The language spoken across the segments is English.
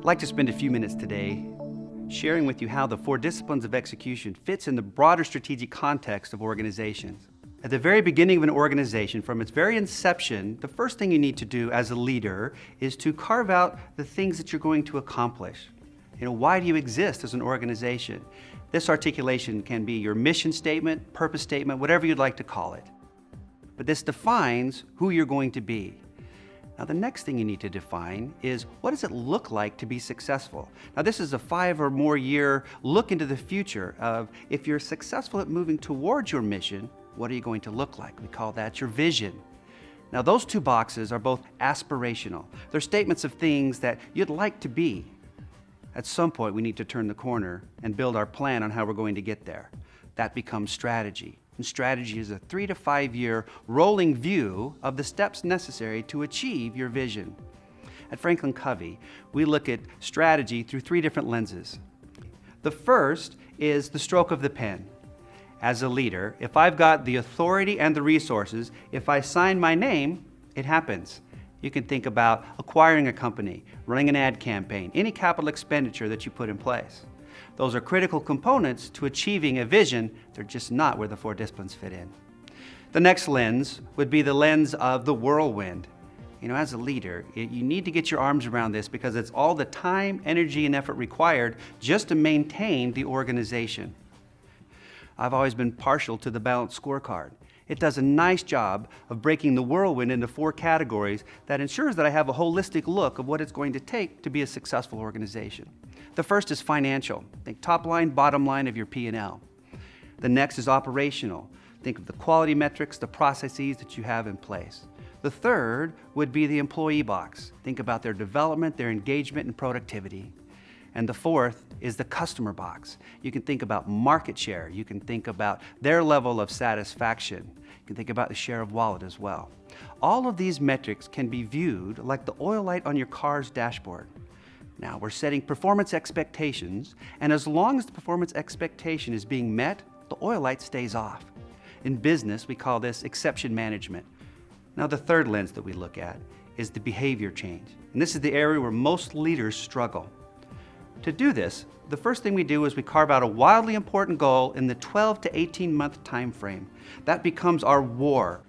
like to spend a few minutes today sharing with you how the 4 disciplines of execution fits in the broader strategic context of organizations. At the very beginning of an organization, from its very inception, the first thing you need to do as a leader is to carve out the things that you're going to accomplish. Why do you exist as an organization? This articulation can be your mission statement, purpose statement, whatever you'd like to call it. But this defines who you're going to be. Now, the next thing you need to define is, what does it look like to be successful? Now, this is a 5 or more year look into the future of, if you're successful at moving towards your mission, what are you going to look like? We call that your vision. Now, those 2 boxes are both aspirational. They're statements of things that you'd like to be. At some point, we need to turn the corner and build our plan on how we're going to get there. That becomes strategy. And strategy is a 3 to 5 year rolling view of the steps necessary to achieve your vision. At FranklinCovey, we look at strategy through 3 different lenses. The first is the stroke of the pen. As a leader, if I've got the authority and the resources, if I sign my name, it happens. You can think about acquiring a company, running an ad campaign, any capital expenditure that you put in place. Those are critical components to achieving a vision. They're just not where the 4 disciplines fit in. The next lens would be the lens of the whirlwind. As a leader, you need to get your arms around this because it's all the time, energy, and effort required just to maintain the organization. I've always been partial to the balanced scorecard. It does a nice job of breaking the whirlwind into 4 categories that ensures that I have a holistic look of what it's going to take to be a successful organization. The first is financial. Think top line, bottom line of your P&L. The next is operational. Think of the quality metrics, the processes that you have in place. The third would be the employee box. Think about their development, their engagement, and productivity. And the fourth is the customer box. You can think about market share. You can think about their level of satisfaction. You can think about the share of wallet as well. All of these metrics can be viewed like the oil light on your car's dashboard. Now, we're setting performance expectations, and as long as the performance expectation is being met, the oil light stays off. In business, we call this exception management. Now, the third lens that we look at is the behavior change. And this is the area where most leaders struggle. To do this, the first thing we do is we carve out a wildly important goal in the 12 to 18-month time frame. That becomes our war.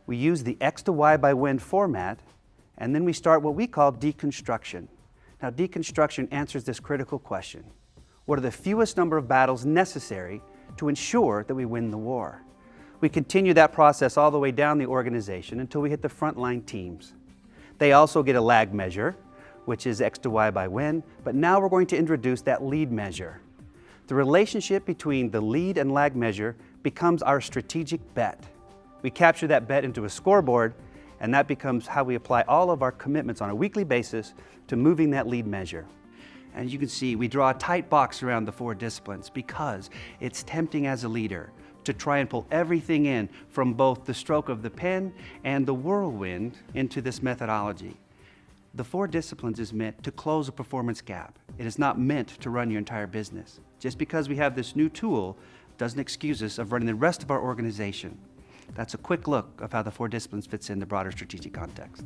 We use the X to Y by when format, and then we start what we call deconstruction. Now, deconstruction answers this critical question. What are the fewest number of battles necessary to ensure that we win the war? We continue that process all the way down the organization until we hit the frontline teams. They also get a lag measure, which is X to Y by when, but now we're going to introduce that lead measure. The relationship between the lead and lag measure becomes our strategic bet. We capture that bet into a scoreboard, and that becomes how we apply all of our commitments on a weekly basis to moving that lead measure. And you can see we draw a tight box around the 4 disciplines because it's tempting as a leader to try and pull everything in from both the stroke of the pen and the whirlwind into this methodology. The 4 disciplines is meant to close a performance gap. It is not meant to run your entire business. Just because we have this new tool doesn't excuse us of running the rest of our organization. That's a quick look of how the 4 disciplines fits in the broader strategic context.